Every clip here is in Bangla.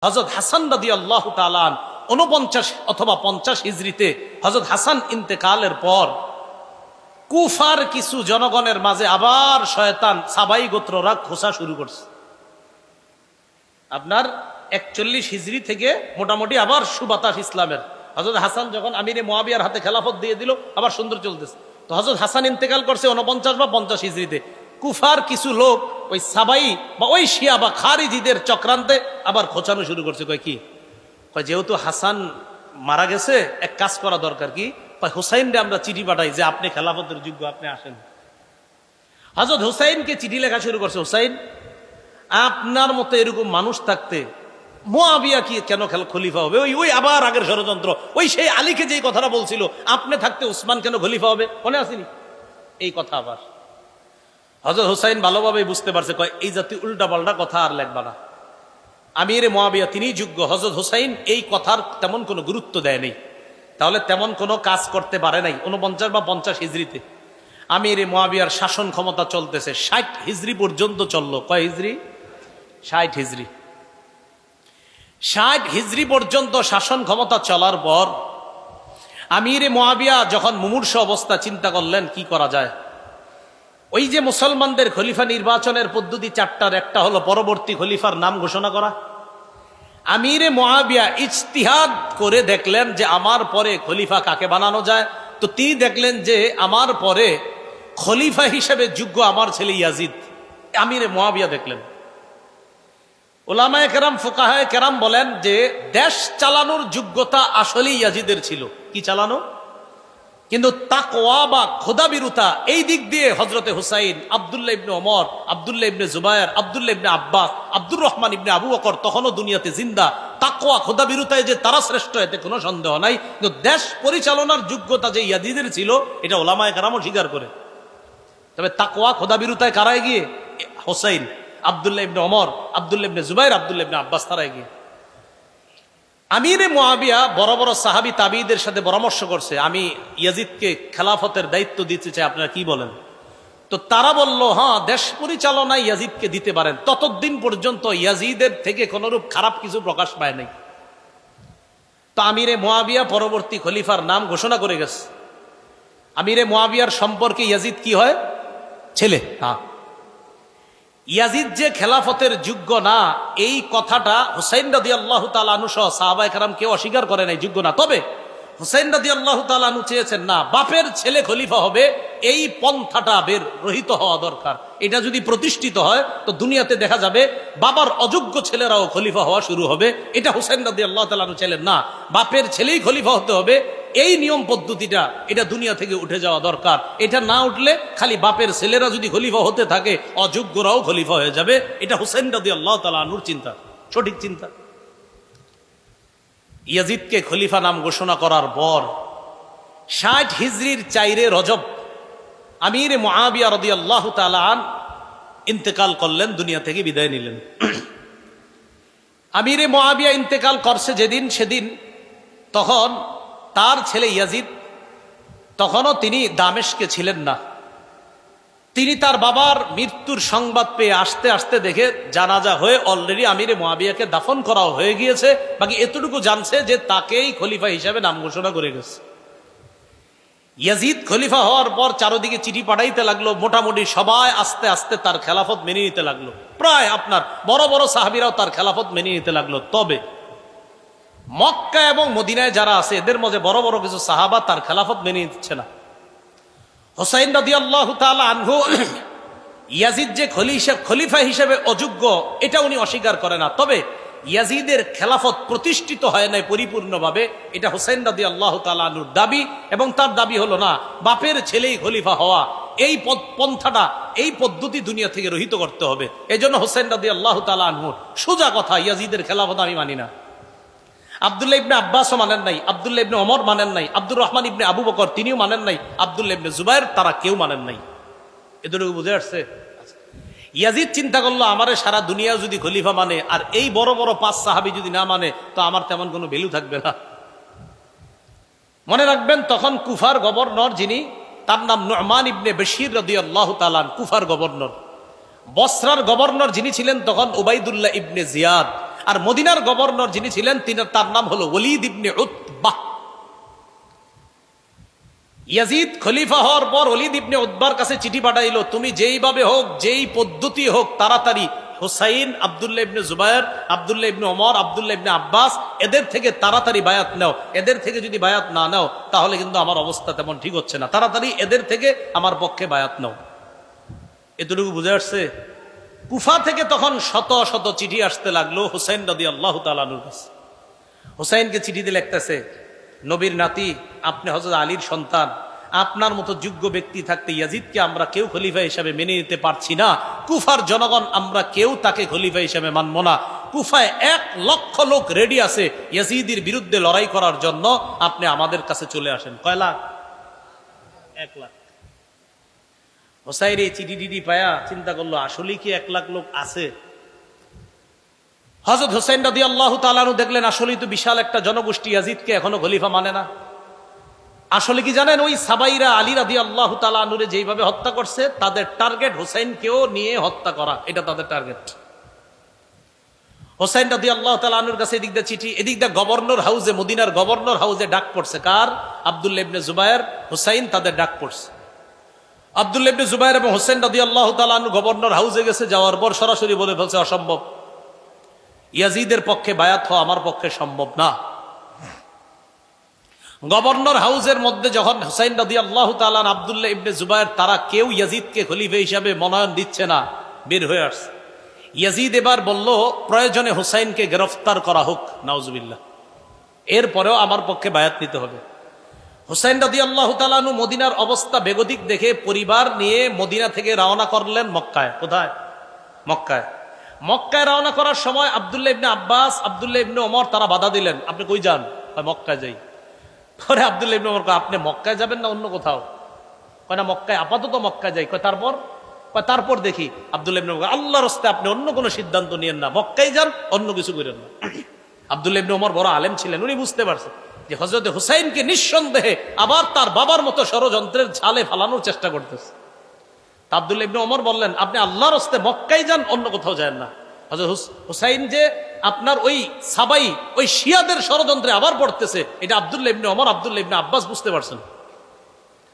হযরত হাসান রাদিয়াল্লাহু তাআলা আন 49 অথবা 50 হিজরিতে হযরত হাসান ইন্তেকালের পর কুফার কিছু জনগণের মাঝে আবার শয়তান সাবাই গোত্ররা খোসা শুরু করছে। আপনার 41 হিজরি থেকে মোটামুটি আবার সুবাতাস ইসলামের। হযরত হাসান যখন আমিরে মুয়াবিয়ার হাতে খেলাফত দিয়ে দিল, আবার সুন্দর চলতেছে। তো হযরত হাসান ইন্তেকাল করছে 49 বা 50 হিজরিতে। কুফার কিছু লোক ওই সাবাই বা ওই শিয়া বা খারিজিদের চক্রান্তে আবার খোঁচানো শুরু করছে। কয় কি? কয় যেহেতু হাসান মারা গেছে, এক কাজ করা দরকার। কি? কয় হুসাইনরে আমরা চিঠি পাঠাই যে আপনি খেলাফতের যোগ্য, আপনি আসেন। হযরত হুসাইনকে চিঠি লেখা শুরু করছে, হুসাইন আপনার মতো এরকম মানুষ থাকতে মুয়াবিয়া কি কেন খলিফা হবে? ওই আবার আগের ষড়যন্ত্র, ওই সেই আলীকে যেই কথাটা বলছিল আপনি থাকতে উসমান কেন খলিফা হবে, মনে আসেনি এই কথা? আবার হযরত হুসাইন ভালোভাবে বুঝতে পারছে, কয় এই জাতীয় উল্টা পাল্টা কথা আর লেখবা না, আমিরে মুয়াবিয়া তিনিই যোগ্য। হযরত হুসাইন এই কথার তেমন কোনো গুরুত্ব দেয়নি, তাহলে তেমন কোনো কাজ করতে পারে নাই। 49 বা 50 হিজরিতে আমিরে মুয়াবিয়ার শাসন ক্ষমতা চলতেছে 60 হিজরি পর্যন্ত চললো। কয় হিজরি? 60 হিজরি। 60 হিজরি পর্যন্ত শাসন ক্ষমতা চলার পর আমিরে মুয়াবিয়া যখন মুমূর্ষ অবস্থা, চিন্তা করলেন কি করা যায়। ওই যে মুসলমানদের খলিফা নির্বাচনের পদ্ধতি 4টার একটা হলো পরবর্তী খলিফার নাম ঘোষণা করা। আমিরে মুয়াবিয়া ইজতিহাদ করে দেখলেন যে আমার পরে খলিফা কাকে বানানো যায়। তো তিনি দেখলেন যে আমার পরে খলিফা হিসেবে যোগ্য আমার ছেলে ইয়াজিদ। আমিরে মুয়াবিয়া দেখলেন। উলামায়ে কেরাম, ফুকাহায়ে কেরাম বলেন যে দেশ চালানোর যোগ্যতা আসলেই ইয়াজিদের ছিল। কি চালানো? কিন্তু তাকওয়া বা খোদাবিরুতা এই দিক দিয়ে হযরতে হুসাইন, আব্দুল্লাহ ইবনে ওমর, আব্দুল্লাহ ইবনে জুবায়ের, আব্দুল্লাহ ইবনে আব্বাস, আব্দুর রহমান ইবনে আবু বকর তখনও দুনিয়াতে জিন্দা। তাকওয়া খোদাবিরুতায় যে তারা শ্রেষ্ঠ, এতে কোনো সন্দেহ নাই। কিন্তু দেশ পরিচালনার যোগ্যতা যে ইয়াজিদের ছিল, এটা উলামায়ে কেরামও স্বীকার করে। তবে তাকওয়া খোদাবিরুতায় কারা এগিয়ে? হুসাইন, আব্দুল্লাহ ইবনে ওমর, আব্দুল্লাহ ইবনে জুবায়ের, আব্দুল্লাহ ইবনে আব্বাস, তারা এগিয়ে। আমিরে মুয়াবিয়া বড় বড় সাহাবী তাবিঈদের সাথে পরামর্শ করছে, আমি ইয়াজিদকে খেলাফতের দায়িত্ব দিতে চাই, আপনারা কি বলেন? তো তারা বলল, হ্যাঁ, দেশ পরিচালনায় ইয়াজিদকে দিতে পারেন। ততদিন পর্যন্ত ইয়াজিদের থেকে কোনরূপ খারাপ কিছু প্রকাশ পায় নাই। তো আমিরে মুয়াবিয়া পরবর্তী খলিফার নাম ঘোষণা করে গেছে। আমিরে মুয়াবিয়ার সম্পর্কে ইয়াজিদ কি হয়? ছেলে। হ্যাঁ, ইয়াজিদ যে খেলাফতের যোগ্য না, এই কথাটা হুসাইন রাদিয়াল্লাহু তাআলা আনহু সহ সাহাবায়ে কেরাম কেউ অস্বীকার করে নাই, যোগ্য না। তবে হুসাইন রাদিয়াল্লাহু তাআলা আনহু চেয়েছেন, না, বাপের ছেলে খলিফা হবে, এই পন্থাটা রহিত হওয়া দরকার। এটা যদি প্রতিষ্ঠিত হয় তো দুনিয়াতে দেখা যাবে বাবার অযোগ্য ছেলেরাও খলিফা হওয়া শুরু হবে। এটা হুসাইন রাদিয়াল্লাহু তাআলা আনহু ছিলেন না, বাপের ছেলেই খলিফা হতে হবে, এই নিয়ম পদ্ধতিটা এটা দুনিয়া থেকে উঠে যাওয়া দরকার। এটা না উঠলে খালি বাপের ছেলেরা যদি খলিফা হতে থাকে, অযোগ্যরাও খলিফা হয়ে যাবে। এটা হুসাইন রাদিয়াল্লাহু তাআলা আনহুর চিন্তা, সঠিক চিন্তা। ইয়াজিদকে খলিফা নাম ঘোষণা করার পর 60 হিজরির 4 রজব আমিরে মুয়াবিয়া রাদিয়াল্লাহু তাআলা আন ইন্তেকাল করলেন, দুনিয়া থেকে বিদায় নিলেন। আমিরে মুয়াবিয়া ইন্তেকাল করছে যেদিন, সেদিন তখন তার ছেলে ইয়াজিদ, তখনও তিনি দামেস্কে ছিলেন না। তিনি তার বাবার মৃত্যুর সংবাদ পেয়ে আসতে আসতে দেখে জানাজা হয়ে অলরেডি আমিরে মুয়াবিয়াকে দাফন করাও হয়ে গিয়েছে। বাকি এতটুকু জানছে যে তাকেই খলিফা হিসেবে নাম ঘোষণা করে গেছে। ইয়াজিদ খলিফা হওয়ার পর চারদিকে চিঠি পাঠাইতে লাগলো, মোটামুটি সবাই আস্তে আস্তে তার খেলাফত মেনে নিতে লাগলো। প্রায় আপনার বড় বড় সাহাবীরাও তার খেলাফত মেনে নিতে লাগলো। তবে মক্কা এবং মদিনায় যারা আছে, এদের মধ্যে বড় বড় কিছু সাহাবা তার খেলাফত মেনে নিচ্ছে না। হুসাইন রাদিয়াল্লাহু তাআলা আনহু ইয়াজিদ যে খলিফা হিসেবে অযোগ্য, এটা উনি অস্বীকার করে না। তবে ইয়াজিদের খেলাফত প্রতিষ্ঠিত হয় নাই পরিপূর্ণভাবে, এটা হুসাইন রাদিয়াল্লাহু তাআলা আনহুর দাবি। এবং তার দাবি হলো, না, বাপের ছেলেই খলিফা হওয়া, এই পন্থাটা, এই পদ্ধতি দুনিয়া থেকে রহিত করতে হবে। এই জন্য হুসাইন রাদিয়াল্লাহু তাআলা আনহুর সোজা কথা, ইয়াজিদের খেলাফত আমি মানি না। আব্দুল্লাহ ইবনে আব্বাসও মানেন নাই, আব্দুল্লাহ ইবনে ওমর মানেন নাই, আব্দুর রহমান ইবনে আবু বকর তিনিও মানেন নাই, আব্দুল্লাহ ইবনে জুবায়ের, তারা কেউ মানেন নাই। এতটুকু বুঝে আসছে? ইয়াজিদ চিন্তা করলো, আমারে সারা দুনিয়া যদি খলিফা মানে আর এই বড় বড় 5 সাহাবী যদি না মানে, তো আমার তেমন কোনো ভ্যালু থাকবে না। মনে রাখবেন, তখন কুফার গভর্নর যিনি, তার নাম নু'মান ইবনে বশীর রাদিয়াল্লাহু তাআলা, কুফার গভর্নর। বসরার গভর্নর যিনি ছিলেন তখন উবাইদুল্লাহ ইবনে জিয়াদ। আর মদিনার গভর্নর যিনি ছিলেন তার নাম হলো ওলীদ ইবনে উতবাহ। ইয়াজিদ খলিফা হওয়ার পর ওলীদ ইবনে উতবার কাছে চিঠি পাঠাইলো, তুমি যেইভাবে হোক, যেই পদ্ধতি হোক, তাড়াতাড়ি হুসাইন, আব্দুল্লাহ ইবনে জুবায়ের, আব্দুল্লাহ ইবনে ওমর, আব্দুল্লাহ ইবনে আব্বাস, এদের থেকে তাড়াতাড়ি বায়াত নাও। এদের থেকে যদি বায়াত না নাও তাহলে কিন্তু আমার অবস্থা তেমন ঠিক হচ্ছে না, তাড়াতাড়ি এদের থেকে আমার পক্ষে বায়াত নাও। এতটুকু বুঝে আসছে? কুফা থেকে তখন শত শত চিঠি আসতে লাগলো হুসাইন রাদিয়াল্লাহু তাআলা আনহুর কাছে। হুসাইনকে চিঠিতে লিখতেছে, নবীর নাতি, আপনি হযরত আলীর সন্তান, আপনার মতো যোগ্য ব্যক্তি থাকতে ইয়াজিদকে আমরা কেউ খলিফা হিসাবে মেনে নিতে পারছি না। কুফার জনগণ আমরা কেউ তাকে খলিফা হিসাবে মানব না। কুফায় 1,00,000 লোক রেডি আছে ইয়াজিদের বিরুদ্ধে লড়াই করার জন্য, আপনি আমাদের কাছে চলে আসেন। কয় লাখ? 1 লাখ। হোসাইন এই চিঠি পায়া চিন্তা করলো, আসলেই কি 1,00,000 লোক আছে? হযরত হুসাইন রাদিয়াল্লাহু তাআলা আনহু দেখলেন আসলেই তো বিশাল একটা জনগোষ্ঠী ইয়াজিদকে এখনো খলিফা মানে না। আসলে কি জানেন, ওই সাবাইরা আলী রাদিয়াল্লাহু তাআলা আনহুরে যেইভাবে হত্যা করছে, তাদের টার্গেট হুসাইনকেও নিয়ে হত্যা করা, এটা তাদের টার্গেট। হুসাইন রাদিয়াল্লাহু তাআলা আনহুর কাছে এদিক দিয়ে চিঠি, এদিক দিয়ে গভর্নর হাউসে, মদিনার গভর্নর হাউসে ডাক পড়ছে। কার? আব্দুল্লাহ ইবনে জুবায়ের, হুসাইন, তাদের ডাক পড়ছে। আব্দুল্লাহ ইবনে জুবায়ের এবং হুসাইন রাদিয়াল্লাহু তাআলা আনহু গভর্নর হাউসে গেছে, যাওয়ার পর সরাসরি বলে ফেলছে, অসম্ভব, ইয়াজিদের পক্ষে বায়াত হওয়া আমার পক্ষে সম্ভব না। গভর্নর হাউসের মধ্যে যখন হুসাইন রাদিয়াল্লাহু তাআলা আব্দুল্লাহ ইবনে জুবায়ের, তারা কেউ ইয়াজিদকে খলিফা হিসাবে মনোনয়ন দিচ্ছে না, বের হয়ে আসছে। ইয়াজিদ এবার বলল, প্রয়োজনে হুসাইনকে গ্রেফতার করা হোক, নাউজুবিল্লাহ, এরপরেও আমার পক্ষে বায়াত নিতে হবে। হুসাইন রাদিয়াল্লাহু তাআলা আনহু মদিনার অবস্থা বেগতিক দেখে পরিবার নিয়ে মদিনা থেকে রওনা করলেন মক্কায়। কোথায়? মক্কায়। মক্কায় রওনা করার সময় আব্দুল্লাহ ইবনে আব্বাস, আব্দুল্লাহ ইবনে ওমর তারা বাধা দিলেন, আপনি কই যান? মক্কায় যাই। পরে আব্দুল্লাহ ইবনে ওমর কয়, আপনি মক্কায় যাবেন না অন্য কোথাও? কয় না, মক্কায়, আপাতত মক্কায় যাই। কয় তারপর? কয় তারপর দেখি। আব্দুল্লাহ ইবনে ওমর, আল্লাহর রাস্তায় আপনি অন্য কোনো সিদ্ধান্ত নিয়েন না, মক্কায় যান, অন্য কিছু করেন না। আব্দুল্লাহ ইবনে ওমর বড় আলেম ছিলেন, উনি বুঝতে পারছেন যে হযরত হুসাইনকে নিঃসন্দেহে আবার তার বাবার মতো ষড়যন্ত্রের জালে ফালানোর চেষ্টা করতেছে। আব্দুল্লাহ ইবনে ওমর বললেন, আপনি আল্লাহর রাস্তায় মক্কায় যান, অন্য কোথাও যান না। হযরত হুসাইন যে আপনার ওই সাবাই, ওই শিয়াদের ষড়যন্ত্রে আবার পড়তেছে, এটা আব্দুল্লাহ ইবনে ওমর, আব্দুল্লাহ ইবনে আব্বাস বুঝতে পারছেন।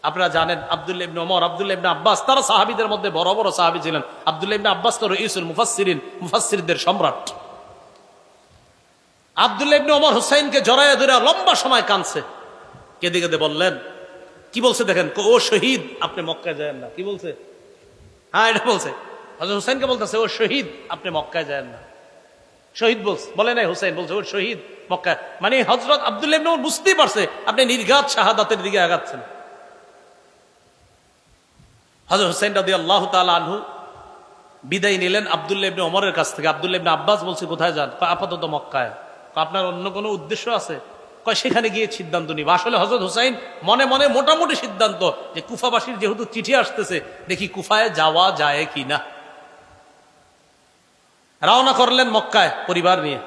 আপনারা জানেন আব্দুল্লাহ ইবনে ওমর, আব্দুল্লাহ ইবনে আব্বাস, তারা সাহাবীদের মধ্যে বড় বড় সাহাবী ছিলেন। আব্দুল্লাহ ইবনে আব্বাস তো রাইসুল মুফাসসিরিন, মুফাসসিরদের সম্রাট। আব্দুল্লাহ ইবনে ওমর হুসাইনকে জড়ায় ধরে লম্বা সময় কাঁদছে, কেঁদে কেঁদে বললেন, কি বলছে দেখেন, ও শহীদ, আপনি মক্কায় যায়েন না। কি বলছে? হ্যাঁ, এটা বলছে। হযরত হুসাইনকে বলতেছে, ও শহীদ, আপনি মক্কায় যায়েন না। শহীদ বলছে, বলে নাই হুসাইন, বলছে ও শহীদ, মক্কায়। মানে হযরত আব্দুল্লাহ ইবনে ওমর বুঝতেই পারছে আপনি নির্ঘাত শাহাদাতের দিকে আগাচ্ছেন। হযরত হুসাইন রাদিয়াল্লাহু তাআলা আনহু বিদায় নিলেন আব্দুল্লাহ ইবনে ওমরের কাছ থেকে। আব্দুল্লাহ ইবনে আব্বাস বলছে, কোথায় যান? আপাতত মক্কায়। আপনার অন্য কোনো উদ্দেশ্য আছে? কয় সেখানে গিয়ে সিদ্ধান্ত নিব। আসলে হযরত হুসাইন মনে মনে মোটামুটি সিদ্ধান্ত, যে কুফাবাসীর যেহেতু চিঠি আসতেছে, দেখি কুফায় যাওয়া যায় কিনা। রওনা করলেন মক্কায় পরিবার নিয়ে।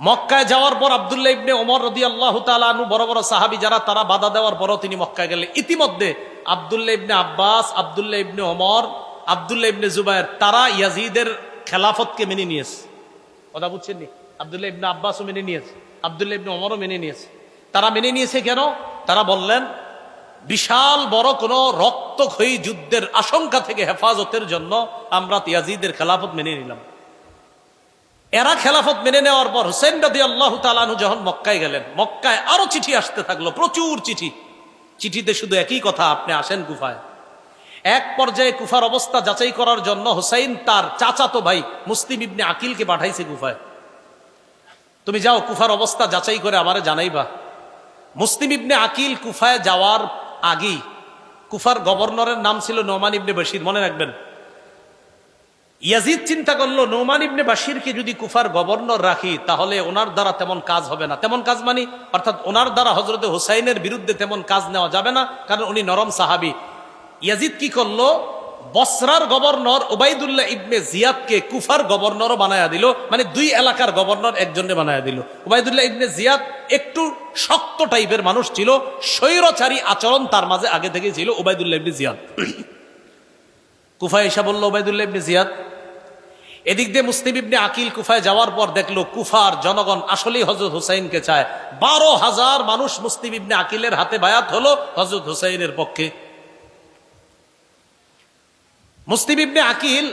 মক্কায় যাওয়ার পর আব্দুল্লাহ ইবনে ওমর রাদিয়াল্লাহু তাআলা আনহু, বড় বড় সাহাবী যারা, তারা বাধা দেওয়ার পরও তিনি মক্কায় গেলেন। ইতিমধ্যে আব্দুল্লাহ ইবনে আব্বাস, আব্দুল্লাহ ইবনে ওমর, আব্দুল্লাহ ইবনে জুবায়ের, তারা ইয়াজিদের খেলাফতকে মেনে নিয়েছে। কথা বুঝছেন নি? আব্দুল্লাহ ইবনে আব্বাসও মেনে নিয়েছে, আব্দুল্লাহ ইবনে ওমরও মেনে নিয়েছে। তারা মেনে নিয়েছে কেন? তারা বললেন, বিশাল বড় কোনো রক্তক্ষয়ী যুদ্ধের আশঙ্কা থেকে হেফাজতের জন্য আমরা ইয়াজিদের খেলাফত মেনে নিলাম। এরা খেলাফত মেনে নেওয়ার পর হুসাইন রাদিয়াল্লাহু তাআলা আনহু যখন মক্কায় গেলেন, মক্কায় আরো চিঠি আসতে থাকলো, প্রচুর চিঠি। চিঠিতে শুধু একই কথা, আপনি আসেন কুফায়। এক পর্যায়ে কুফার অবস্থা যাচাই করার জন্য হুসাইন তার চাচাতো ভাই মুসলিম ইবনে আকিলকে পাঠাইছে কুফায়। তুমি যাও, কুফার অবস্থা যাচাই করে আমারে জানাইবা। মুসলিম ইবনে আকিল কুফায় যাওয়ার আগেই, কুফার গভর্নরের নাম ছিল নোমান ইবনে বশির, মনে রাখবেন। ইয়াজিদ চিন্তা করলো, নোমান ইবনে বাশিরকে যদি কুফার গভর্নর রাখি, তাহলে ওনার দ্বারা তেমন কাজ হবে না। তেমন কাজ মানে, অর্থাৎ ওনার দ্বারা হযরতে হুসাইনের বিরুদ্ধে তেমন কাজ নেওয়া যাবে না, কারণ উনি নরম সাহাবী। ইয়াজিদ কি করলো, বসরার গভর্নর উবাইদুল্লাহ ইবনে জিয়াদকে কুফার গভর্নরও বানায়া দিল, মানে দুই এলাকার গভর্নর একজনে বানায়া দিল। উবাইদুল্লাহ ইবনে জিয়াদ একটু শক্ত টাইপের মানুষ ছিল, স্বৈরচারী আচরণ তার মাঝে আগে থেকে ছিল। উবাইদুল্লাহ ইবনে জিয়াদ কুফায় এসে বলল, উবাইদুল্লাহ ইবনে জিয়াদ, এদিক দিয়ে মুসলিম ইবনে আকিল কুফায় যাওয়ার পর দেখলো কুফার জনগণ আসলেই হযরত হুসাইনকে চায়। 12,000 মানুষ মুসলিম ইবনে আকিলের হাতে বায়াত হলো হযরত হুসাইনের পক্ষে। মুসলিম ইবনে আকিল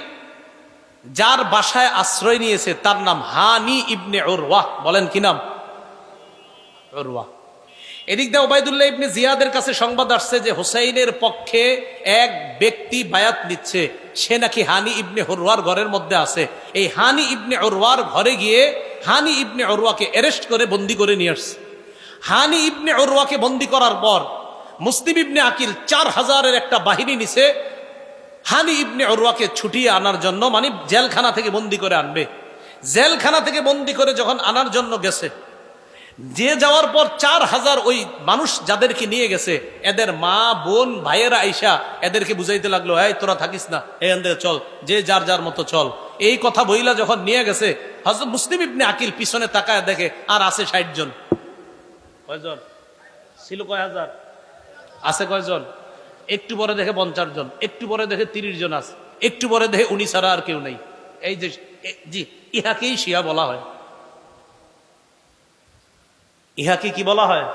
যার বাসায় আশ্রয় নিয়েছে তার নাম হানি ইবনে উরওয়া। বলেন কি নাম? উরওয়া। এদিক দিয়ে ওবায়দুল্লাহ ইবনে জিয়াদের কাছে সংবাদ আসছে যে হুসাইনের পক্ষে এক ব্যক্তি বায়াত নিচ্ছে, সে নাকি হানি ইবনে উরওয়ার ঘরের মধ্যে আছে। এই হানি ইবনে উরওয়ার ঘরে গিয়ে হানি ইবনে উরওয়াকে অ্যারেস্ট করে বন্দী করে নিয়ে আসছে। হানি ইবনে উরওয়াকে বন্দী করার পর মুসলিম ইবনে আকিল 4000-এর একটা বাহিনী নিছে হানি ইবনে উরওয়াকে ছুটিয়ে আনার জন্য, মানে জেলখানা থেকে বন্দী করে আনবে। জেলখানা থেকে বন্দী করে যখন আনার জন্য গেছে, যে যাওয়ার পর 4000 ওই মানুষ যাদেরকে নিয়ে গেছে এদের মা বোন ভাইয়েরা আইসা এদেরকে বুঝাইতে লাগলো, এই তোরা থাকিস না, এখান থেকে চল, যে যার যার মতো চল। এই কথা বইলা যখন নিয়ে গেছে, হযরত মুসলিম ইবনে আকিল পিছনে তাকায় দেখে আর আছে 60 জন। কয়জন ছিল? কয় হাজার আছে? কয়জন? একটু পরে দেখে 50 জন, একটু পরে দেখে 30 জন আছে, একটু পরে দেখে 19 ছাড়া আর কেউ নেই। এই যে জি, ইহাকেই শিয়া বলা হয়। ইহাকে কি বলা হয়?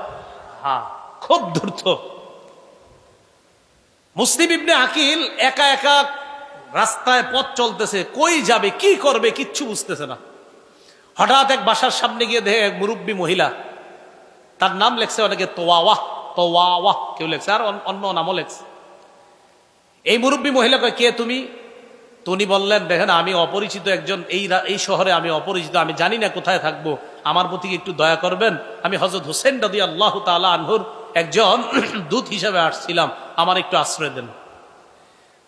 হ্যাঁ, খুব ধূর্ত। মুসলিম ইবনে আকিল একা একা রাস্তায় পথ চলতেছে, কই যাবে কি করবে কিচ্ছু বুঝতেছে না। হঠাৎ এক বাসার সামনে গিয়ে দেখে এক মুরব্বী মহিলা, তার নাম লেখছে অনেকে তোয়াওয়াহ, তোয়াওয়াহ কেউ লেখছে, আর অন্য নামও লেখছে। এই মুরব্বী মহিলা কয়, কে তুমি? উনি বললেন, দেখেন আমি অপরিচিত একজন, এই শহরে আমি অপরিচিত, আমি জানি না কোথায় থাকবো, আমার প্রতি একটু দয়া করবেন। আমি হযরত হুসেন রাদিয়াল্লাহু তাআলা আনহুর একজন দূত হিসেবে আসছিলাম, আমার একটু আশ্রয় দেন।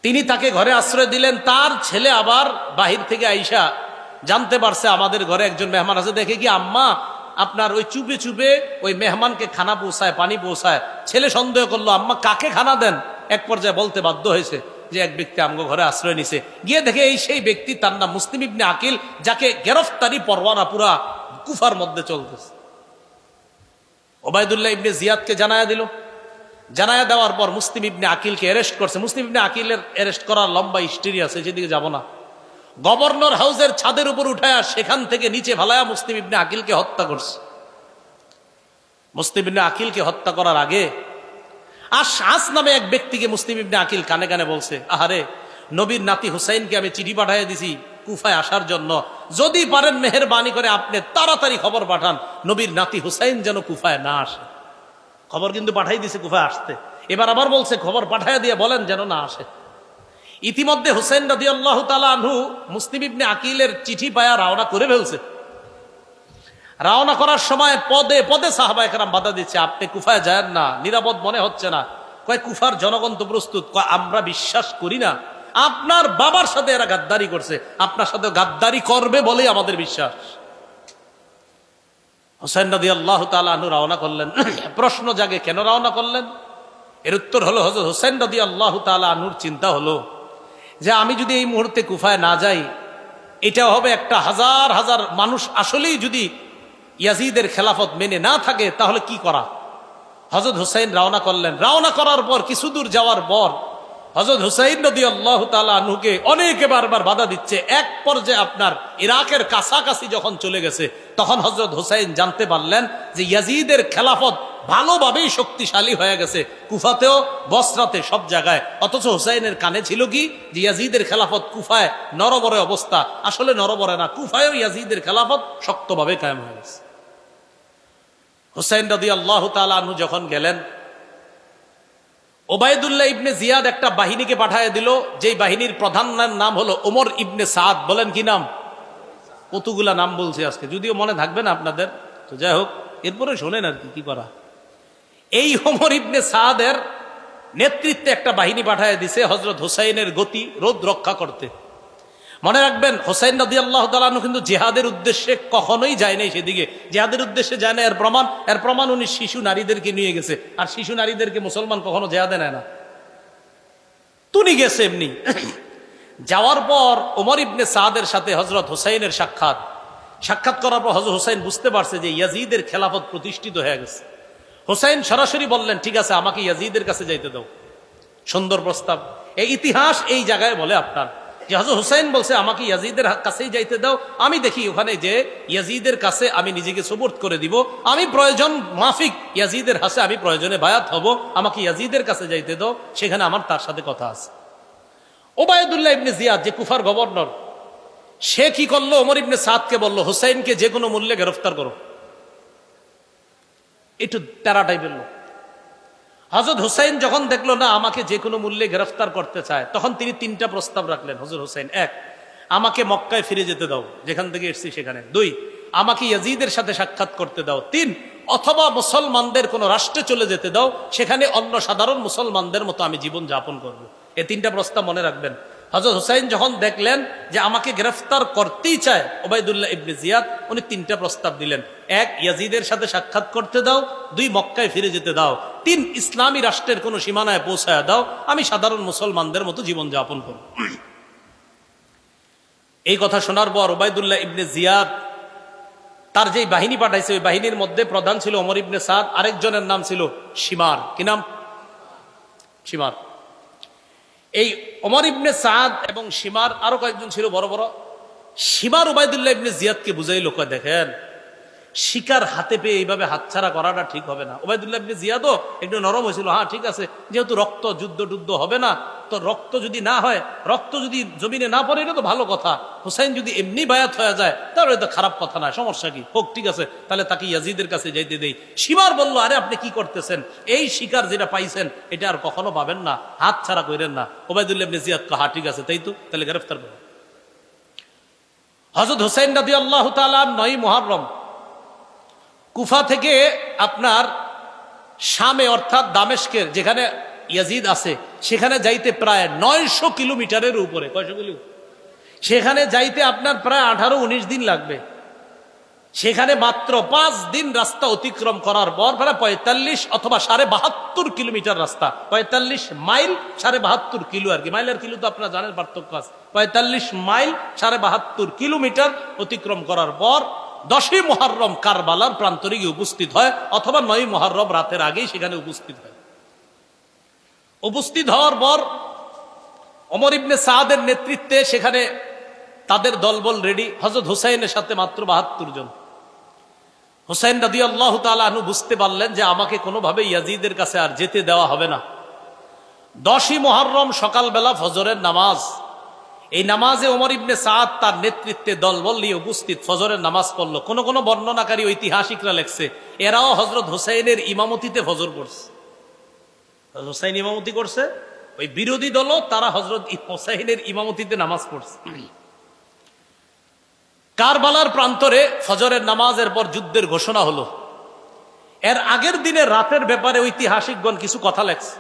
তিনি তাকে ঘরে আশ্রয় দিলেন। তার ছেলে আবার বাহির থেকে আইসা জানতে পারছে আমাদের ঘরে একজন মেহমান আছে, দেখে কি আম্মা আপনার ওই চুপে চুপে ওই মেহমানকে খানা পৌঁছায়, পানি পৌঁছায়। ছেলে সন্দেহ করলো আম্মা কাকে খানা দেন। এক পর্যায়ে বলতে বাধ্য হয়েছে যে এক ব্যক্তি আমগো ঘরে আশ্রয় নিছে। গিয়ে দেখে এই সেই ব্যক্তি, তার নাম মুসলিম ইবনে আকিল, যাকে গ্রেফতারি পরোয়ানা পুরা কুফার মধ্যে চলতেছে। ওবায়দুল্লাহ ইবনে জিয়াদকে জানায়া দিল। জানায়া দেওয়ার পর মুসলিম ইবনে আকিলকে অ্যারেস্ট করছে। মুসলিম ইবনে আকিলের অ্যারেস্ট করার লম্বা হিস্ট্রি আছে, যেদিকে যাব না। গভর্নর হাউসের ছাদের উপর উঠায়া সেখান থেকে নিচে ভালায়া মুসলিম ইবনে আকিলকে হত্যা করছে। মুসলিম ইবনে আকিলকে হত্যা করার আগে আশআস নামে এক ব্যক্তিকে মুসলিম ইবনে আকিল কানে কানে বলছে, আহারে নবীর নাতি হুসাইনকে আমি চিঠি পাঠিয়ে দিছি কুফায় আসার জন্য, যদি পারেন মেহেরবানি করে আপনি তাড়াতাড়ি খবর পাঠান নবীর নাতি হুসাইন যেন কুফায় না আসে। খবর কিন্তু পাঠাই দিছে কুফায় আসতে, এবার আবার বলছে খবর পাঠাইয়া দিয়ে বলেন যেন না আসে। ইতিমধ্যে হুসাইন রাদিয়াল্লাহু তাআলা আনহু মুসলিম ইবনে আকিলের চিঠি পায়া রওনা করে ফেলছে। রওনা করার সময় পদে পদে সাহাবায়ে কেরাম বাধা দিচ্ছে, আপনি কুফায় যায়েন না, নিরাপদ মনে হচ্ছে না। কয় কুফার জনগণ তো প্রস্তুত। কয় আমরা বিশ্বাস করি না, আপনার বাবার সাথে এরা গাদ্দারি করছে, আপনার সাথে গাদ্দারি করবে বলেই আমাদের বিশ্বাস। হুসাইন রাদিয়াল্লাহু তাআলা আনহু রওনা করলেন। প্রশ্ন জাগে, কেন রওনা করলেন? এর উত্তর হলো, হযরত হুসাইন রাদিয়াল্লাহু তাআলা আনহুর চিন্তা হলো যে আমি যদি এই মুহূর্তে কুফায় না যাই, এটা হবে একটা হাজার হাজার মানুষ আসলেই যদি ইয়াজিদের খেলাফত মেনে না থাকে তাহলে কি করা। হযরত হুসাইন রওনা করলেন। রওনা করার পর কিছু দূর যাওয়ার পর হযরত হুসাইন রাদিয়াল্লাহু তাআলা আনহুকে অনেকে বারবার বাধা দিচ্ছে। এক পর্যায়ে আপনার ইরাকের কাছাকাছি যখন চলে গেছে, তখন হযরত হুসাইন জানতে পারলেন যে ইয়াজিদের খেলাফত ভালোভাবেই শক্তিশালী হয়ে গেছে, কুফাতেও বসরাতে সব জায়গায়। অথচ হুসাইনের কানে ছিল কি যে ইয়াজিদের খেলাফত কুফায় নরবরে অবস্থা। আসলে নরবরে না, কুফায়ও ইয়াজিদের খেলাফত শক্তভাবে কায়েম হয়ে গেছে। হুসাইন রাদিয়াল্লাহু তাআলা আনহু যখন গেলেন, ওবায়দুল্লাহ ইবনে জিয়াদ একটা বাহিনীকে পাঠিয়ে দিল, যেই বাহিনীর প্রধানের নাম হলো ওমর ইবনে সাদ। বলেন কি নাম? কতগুলা নাম বলছি আজকে, যদিও মনে থাকবে না আপনাদের, তো যাই হোক এরপরে শোনেন আর কি করা। এই ওমর ইবনে সাদের নেতৃত্বে একটা বাহিনী পাঠিয়ে দিছে হযরত হুসাইনের গতি রোধ রক্ষা করতে। মনে রাখবেন, হুসাইন রাদিয়াল্লাহু তাআলা আনহু কিন্তু জিহাদের উদ্দেশ্যে কখনোই যায় নাই সেদিকে। জিহাদের উদ্দেশ্যে যায় না, এর প্রমাণ উনি শিশু নারীদেরকে নিয়ে গেছে। আর শিশু নারীদেরকে মুসলমান কখনো জিহাদে নেয় না, তুনি গেছে এমনি। যাওয়ার পর ওমর ইবনে সাদের সাথে হযরত হুসাইনের সাক্ষাৎ করার পর হযরত হুসাইন বুঝতে পারছে যে ইয়াজিদের খেলাফত প্রতিষ্ঠিত হয়ে গেছে। হুসাইন সরাসরি বললেন, ঠিক আছে আমাকে ইয়াজিদের কাছে যাইতে দাও। সুন্দর প্রস্তাব। এই ইতিহাস এই জায়গায় বলে আপনার যে হযরত হুসাইন বলছে আমাকে ইয়াজিদের কাছেই যাইতে দাও, আমি দেখি ওখানে যে ইয়াজিদের কাছে আমি নিজেকে সুবর্দ করে দিব, আমি প্রয়োজন মাফিক ইয়াজিদের হাতে আমি প্রয়োজনে বায়াত হব, আমাকে ইয়াজিদের কাছে যাইতে দাও, সেখানে আমার তার সাথে কথা আছে। ওবায়দুল্লাহ ইবনে জিয়াদ যে কুফার গভর্নর, সে কি করলো, ওমর ইবনে সাদকে বলল হুসাইনকে যে কোনো মূল্যে গ্রেফতার করো। একটু টেরা টাইপের লোক। হযরত হুসাইন যখন দেখলো না আমাকে যে কোনো মূল্যে গ্রেফতার করতে চায়, তখন তিনি তিনটা প্রস্তাব রাখলেন হযরত হুসাইন। এক, আমাকে মক্কায় ফিরে যেতে দাও, যেখান থেকে এসেছি সেখানে। দুই, আমাকে ইয়াজিদের সাথে সাক্ষাৎ করতে দাও। তিন, অথবা মুসলমানদের কোন রাষ্ট্রে চলে যেতে দাও, সেখানে অন্য সাধারণ মুসলমানদের মতো আমি জীবন যাপন করব। এই তিনটা প্রস্তাব মনে রাখবেন। হযরত হুসাইন যখন দেখলেন যে আমাকে গ্রেফতার করতেই চায় ওবায়দুল্লাহ ইবনে জিয়াদ, উনি তিনটা প্রস্তাব দিলেন। এক, ইয়াজিদের সাথে সাক্ষাৎ করতে দাও। দুই, মক্কায় ফিরে যেতে দাও। তিন, ইসলামী রাষ্ট্রের কোন সীমানায় পৌঁছায় দাও, আমি সাধারণ মুসলমানদের মতো জীবন যাপন করব। এই কথা শোনার পর ওবায়দুল্লাহ ইবনে জিয়াদ তার যে বাহিনী পাঠাইছে, ওই বাহিনীর মধ্যে প্রধান ছিল ওমর ইবনে সাদ, আরেকজনের নাম ছিল শিমার। কি নাম? শিমার। এই ওমর ইবনে সাদ এবং শিমার আরো কয়েকজন ছিল বড় বড়। শিমার ওবায়দুল্লাহ ইবনে জিয়াদকে বুঝাইল, কয় দেখেন শিকার হাতে পেয়ে এইভাবে হাতছাড়া করাটা ঠিক হবে না। ওবায়দুল্লাহ ইবনে জিয়াদও একটু নরম হয়েছিল, হ্যাঁ ঠিক আছে, যেহেতু রক্ত যুদ্ধ হবে না, তো রক্ত যদি না হয়, রক্ত যদি জমিনে না পড়ে, এটা তো ভালো কথা। হুসাইন যদি এমনি বায়াত হয়ে যায় তাহলে এটা খারাপ কথা না, সমস্যা কি, হোক, ঠিক আছে, তাহলে তাকে ইয়াজিদের কাছে যাইতে দেই। শিমার বলল, আরে আপনি কি করতেছেন, এই শিকার যেটা পাইছেন এটা আর কখনো পাবেন না, হাত ছাড়া কইরেন না। ওবায়দুল্লাহ ইবনে জিয়াদ কয়, হ্যাঁ ঠিক আছে, তাই তো, তাহলে গ্রেফতার করুন। হযরত হুসাইন রাদিয়াল্লাহু তাআলা 9 মুহররম কুফা থেকে আপনার শামে অর্থাৎ দামেস্কের যেখানে ইয়াজিদ আছে সেখানে যাইতে প্রায় 900 কিলোমিটারের উপরে। কয়শো কিলো? সেখানে যাইতে আপনার প্রায় 18-19 দিন লাগবে। সেখানে মাত্র 5 দিন রাস্তা অতিক্রম করার পর প্রায় 45 অথবা 72.5 কিলোমিটার রাস্তা, 45 মাইল 72.5 কিলো আর কি, মাইল আর কিলো তো আপনারা জানেন পার্থক্য আছে। 45 মাইল 72.5 কিলোমিটার অতিক্রম করার পর 10ই মুহররম কারবালার প্রান্তরে গিয়ে উপস্থিত হয়, অথবা 9ই মুহররম রাতের আগেই সেখানে উপস্থিত হয়। উপস্থিত হওয়ার পর ওমর ইবনে সাদের নেতৃত্বে সেখানে তাদের দলবল রেডি। হযরত হুসাইনের সাথে মাত্র 72 জন। হুসাইন রাদিয়াল্লাহু তাআলা আনহু বুঝতে পারলেন যে আমাকে কোনোভাবে ইয়াজিদের কাছে আর যেতে দেওয়া হবে না। 10ই মুহররম সকালবেলা ফজরের নামাজ, এই নামাজে ওমর ইবনে সাদ তার নেতৃত্বে দলবল নিয়ে উপস্থিত ফজরের নামাজ পড়ল। কোন কোন বর্ণনাকারী ঐতিহাসিকরা লেখছে এরাও হযরত হুসাইনের ইমামতিতে ফজর পড়ছে। হুসাইন ইমামতি করছে, ওই বিরোধী দলও তারা হযরত হুসাইনের ইমামতিতে নামাজ পড়ছে। কারবালার প্রান্তরে ফজরের নামাজের পর যুদ্ধের ঘোষণা হলো। এর আগের দিনে রাতের ব্যাপারে ঐতিহাসিকগণ কিছু কথা লেখছে।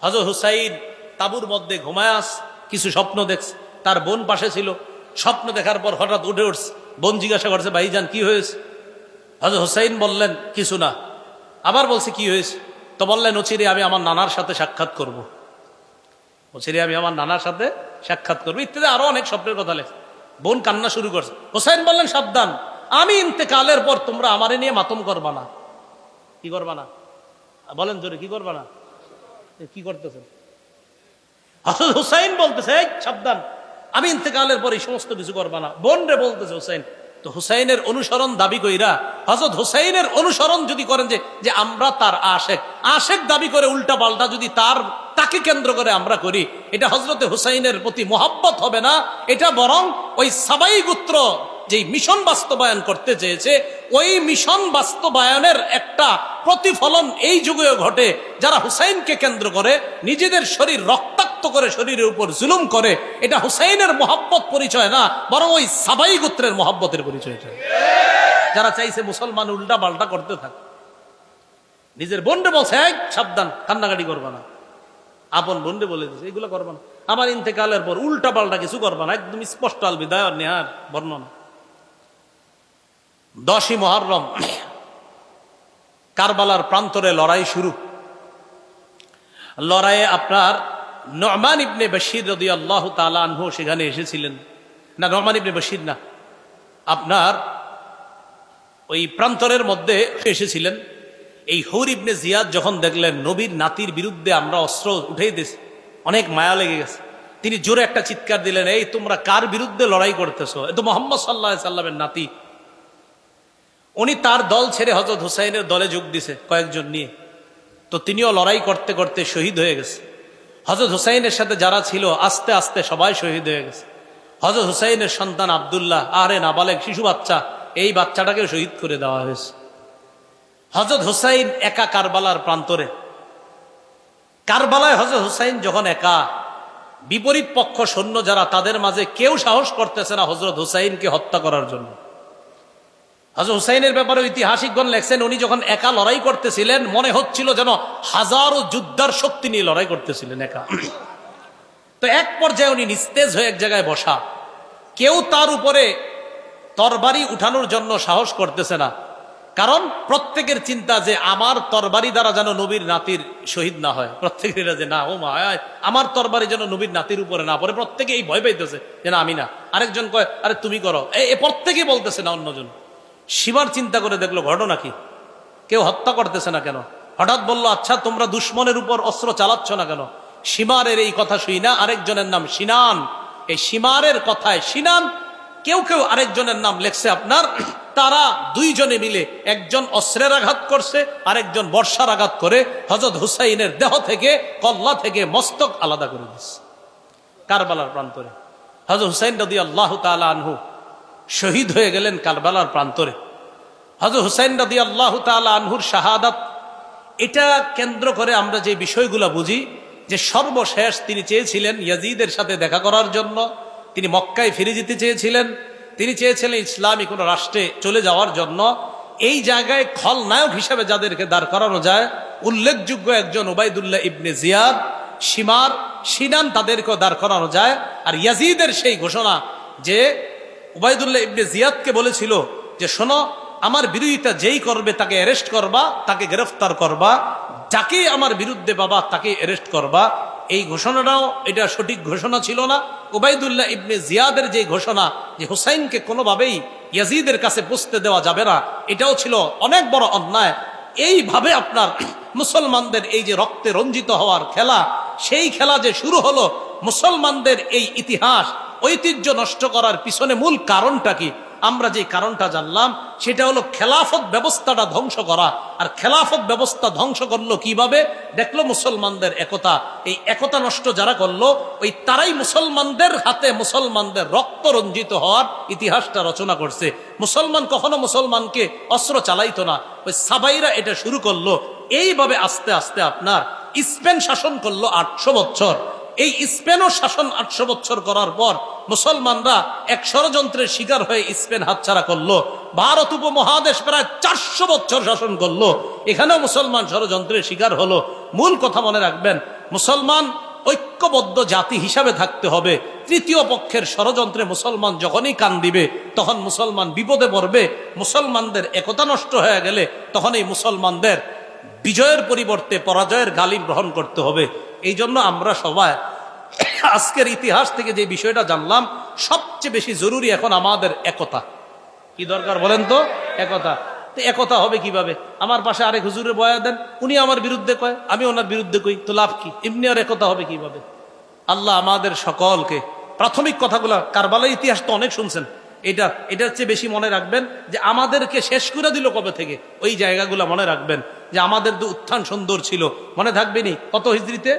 হযরত হুসাইন তাঁবুর মধ্যে ঘুমায় আস, কিছু স্বপ্ন দেখছে, তার বোন পাশে ছিল। স্বপ্ন দেখার পর হঠাৎ উঠে উঠছে, বোন জিজ্ঞাসা করছে, ভাইজান কি হয়েছে? হযরত হুসাইন বললেন, কিছু না। আবার বলছে, কি হয়েছে? তো বললেন, অচিরে আমি আমার নানার সাথে সাক্ষাৎ করব, অচিরে আমি আমার নানার সাথে সাক্ষাৎ করবো, ইত্যাদি আরো অনেক স্বপ্নের কথা লেখছে। বোন কান্না শুরু করছে। হুসাইন বললেন, সাবধান, আমি ইন্তেকালের পর তোমরা আমারে নিয়ে মাতম করবা না। কি করবা না? বলেন জোরে, কি করবা না? কি করতেছেন? হযরত হুসাইন বলতেছে, সাবধান, আমি ইন্তেকালের পর এই সমস্ত কিছু করবা না। বোন রে বলতেছে হুসাইন। তো হুসাইনের অনুসরণ দাবি কইরা, হযরত হুসাইনের অনুসরণ যদি করেন যে আমরা তার আশেক দাবি করে উল্টা পাল্টা যদি তাকে কেন্দ্র করে আমরা করি, এটা হযরতে হুসাইনের প্রতি মোহাব্বত হবে না, এটা বরং ওই সাবাই গোত্র যে মিশন বাস্তবায়ন করতে চেয়েছে, ওই মিশন বাস্তবায়নের একটা প্রতিফলন এই যুগেও ঘটে। যারা হুসাইনকে কেন্দ্র করে নিজেদের শরীর রক্তাক্ত করে, শরীরের উপর জুলুম করে, এটা হুসাইনের মোহাব্বত পরিচয় না, বরং ওই সাবাই গোত্রের মোহাব্বতের পরিচয়। যারা চাইছে মুসলমান উল্টা পাল্টা করতে থাকে, নিজের বোনরে বলছে, সাবধান, কান্নাকাটি করবা না। আপন বোনরে বলে দিচ্ছে, এগুলো করবা না, আমার ইন্তেকালের পর উল্টা পাল্টা কিছু করবা না। একদম স্পষ্ট আল বিদায় আর নেহার বর্ণনা। 10ই মুহররম কারবালার প্রান্তরে লড়াই শুরু। লড়াইয়ে আপনার নু'মান ইবনে বশীর রাদিয়াল্লাহু তাআলা আনহু সেখানে এসেছিলেন। না, নু'মান ইবনে বশীর না, আপনার ওই প্রান্তরের মধ্যে এসেছিলেন। এই হুর ইবনে জিয়াদ যখন দেখলেন নবীর নাতির বিরুদ্ধে আমরা অস্ত্র উঠেই দিয়েছি, অনেক মায়া লেগে গেছে, তিনি জোরে একটা চিৎকার দিলেন, এই তোমরা কার বিরুদ্ধে লড়াই করতেছো? এ তো মোহাম্মদ সাল্লাল্লাহু আলাইহি সাল্লামের নাতি। উনি তার দল ছেড়ে হযরত হুসাইনের দলে যোগ দিছে কয়েকজন নিয়ে। তো তিনিও লড়াই করতে করতে শহীদ হয়ে গেছে। হযরত হুসাইনের সাথে যারা ছিল আস্তে আস্তে সবাই শহীদ হয়ে গেছে। হযরত হুসাইনের সন্তান আব্দুল্লাহ, আরে নাবালেগ শিশু বাচ্চা, এই বাচ্চাটাকেও শহীদ করে দেওয়া হয়েছে। হযরত হুসাইন একা কারবালার প্রান্তরে। কারবালায় হযরত হুসাইন যখন একা, বিপরীত পক্ষ সৈন্য যারা, তাদের মাঝে কেউ সাহস করতেছে না হযরত হুসাইনকে হত্যা করার জন্য। হযরত হুসাইনের ব্যাপারে ঐতিহাসিকগণ লেখছেন, উনি যখন একা লড়াই করতেছিলেন মনে হচ্ছিল যেন হাজারো যোদ্ধার শক্তি নিয়ে লড়াই করতেছিলেন একা। তো এক পর্যায়ে উনি নিস্তেজ হয়ে এক জায়গায় বসা, কেউ তার উপরে তরবারি উঠানোর জন্য সাহস করতেছে না, কারণ প্রত্যেকের চিন্তা যে আমার তরবারি দ্বারা যেন নবীর নাতির শহীদ না হয়। প্রত্যেকের যে না, ও মা, আমার তরবারি যেন নবীর নাতির উপরে না পড়ে। প্রত্যেকে এই ভয় পাইতেছে যে না আমি না। আরেকজন কয় আরে তুমি করো, এ প্রত্যেকেই বলতেছে না অন্যজন। সীমার চিন্তা করে দেখলো ঘটনা কি, কেউ হত্যা করতেছে না কেন। হঠাৎ বলল, আচ্ছা তোমরা দুশ্মনের উপর অস্ত্র চালাচ্ছ না কেন? সীমারের এই কথা শুই না, আরেকজনের নাম সিনান। এই সীমারের কথায় সিনান, কেউ কেউ আরেকজনের নাম লেখছে আপনার। তারা দুইজনে মিলে, একজন অস্ত্রের আঘাত করছে, আরেকজন বর্ষার আঘাত করে হযরত হুসাইনের দেহ থেকে, কল্লা থেকে মস্তক আলাদা করে দিচ্ছে কারবালার প্রান্তরে। হযরত হুসাইন রাদিয়াল্লাহু তাআলা আনহু শহীদ হয়ে গেলেন কারবালার প্রান্তরে। হযরত হুসাইন রাদিয়াল্লাহু তাআলা আনহুর শাহাদাত, এটা কেন্দ্র করে আমরা যে বিষয়গুলো বুঝি, যে সর্বশেষ তিনি চেয়েছিলেন ইয়াজিদের সাথে দেখা করার জন্য, তিনি মক্কায় ফিরে যেতে চেয়েছিলেন, তিনি চেয়েছিলেন ইসলামী কোনো রাষ্ট্রে চলে যাওয়ার জন্য। এই জায়গায় খলনায়ক হিসেবে যাদেরকে দাঁড় করানো যায়, উল্লেখযোগ্য একজন উবাইদুল্লাহ ইবনে জিয়াদ, সিনান, তাদেরকেও দাঁড় করানো যায়। আর ইয়াজিদের সেই ঘোষণা যে উবাইদুল্লাহ ইবনে জিয়াদকে বলেছিল যে শোনো, আমার বিরোধিতা যেই করবে তাকে অ্যারেস্ট করবা, তাকে গ্রেফতার করবা, যাকে আমার বিরুদ্ধে পাবা তাকে অ্যারেস্ট করবা। এই ঘোষণাটাও এটা সঠিক ঘোষণা ছিল না। উবাইদুল্লাহ ইবনে জিয়াদের যে ঘোষণা যে হুসাইনকে কোনোভাবেই ইয়াজিদের কাছে পৌঁছতে দেওয়া যাবে না, এটাও ছিল অনেক বড় অন্যায়। এইভাবে আপনার মুসলমানদের এই যে রক্তে রঞ্জিত হওয়ার খেলা, সেই খেলা যে শুরু হলো, মুসলমানদের এই ইতিহাস ঐতিহ্য নষ্ট করার পিছনে মূল কারণটা কি? আমরা যে কারণটা জানলাম সেটা হলো খেলাফত ব্যবস্থাটা ধ্বংস করা। আর খেলাফত ব্যবস্থা ধ্বংস করলো কিভাবে? দেখলো মুসলমানদের একতা, এই একতা নষ্ট যারা করলো, ওই তারাই মুসলমানদের হাতে মুসলমানদের রক্ত রঞ্জিত হওয়ার ইতিহাসটা রচনা করছে। মুসলমান কখনো মুসলমানকে অস্ত্র চালাইতো না, ওই সাবাইরা এটা শুরু করলো। এইভাবে আস্তে আস্তে আপনার স্পেন শাসন করলো 800 বছর। এই স্পেনও শাসন 800 বছর করার পর মুসলমানরা এক ষড়যন্ত্রের শিকার হয়ে স্পেন হাতছাড়া করলো। ভারত উপমহাদেশ প্রায় 400 বছর শাসন করলো, এখানেও মুসলমান ষড়যন্ত্রের শিকার হলো। মূল কথা মনে রাখবেন, মুসলমান ঐক্যবদ্ধ জাতি হিসাবে থাকতে হবে। তৃতীয় পক্ষের ষড়যন্ত্রে মুসলমান যখনই কান দিবে তখন মুসলমান বিপদে পড়বে। মুসলমানদের একতা নষ্ট হয়ে গেলে তখন এই মুসলমানদের বিজয়ের পরিবর্তে পরাজয়ের গালিব গ্রহণ করতে হবে। এই জন্য আমরা সবাই আজকের ইতিহাস থেকে যে বিষয়টা জানলাম, সবচেয়ে বেশি জরুরি এখন আমাদের একতা। কি দরকার বলেন তো? একতা। তো একতা হবে কিভাবে? আমার পাশে আরেক হুজুরে বয়া দেন, উনি আমার বিরুদ্ধে কয়, আমি ওনার বিরুদ্ধে কই, তো লাভ কি? এমনি আর একতা হবে কিভাবে? আল্লাহ আমাদের সকলকে, প্রাথমিক কথাগুলা কারবালার ইতিহাস তো অনেক শুনছেন, এটার চেয়ে বেশি মনে রাখবেন যে আমাদেরকে শেষ করে দিল কবে থেকে, ওই জায়গাগুলা মনে রাখবেন। যে আমাদের তো উত্থান সুন্দর ছিল, মনে থাকবেনি কত হিজরিতে?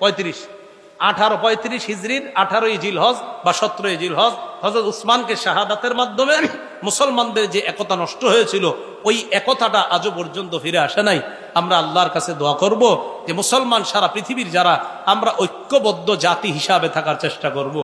1835 হিজরির 18ই জিলহজ বা 17ই জিলহজ হযরত উসমানকে শাহাদাতের মাধ্যমে মুসলমানদের যে একতা নষ্ট হয়েছিল, ওই একতাটা আজও পর্যন্ত ফিরে আসে নাই। আমরা আল্লাহর কাছে দোয়া করব যে মুসলমান সারা পৃথিবীর যারা, আমরা ঐক্যবদ্ধ জাতি হিসাবে থাকার চেষ্টা করব।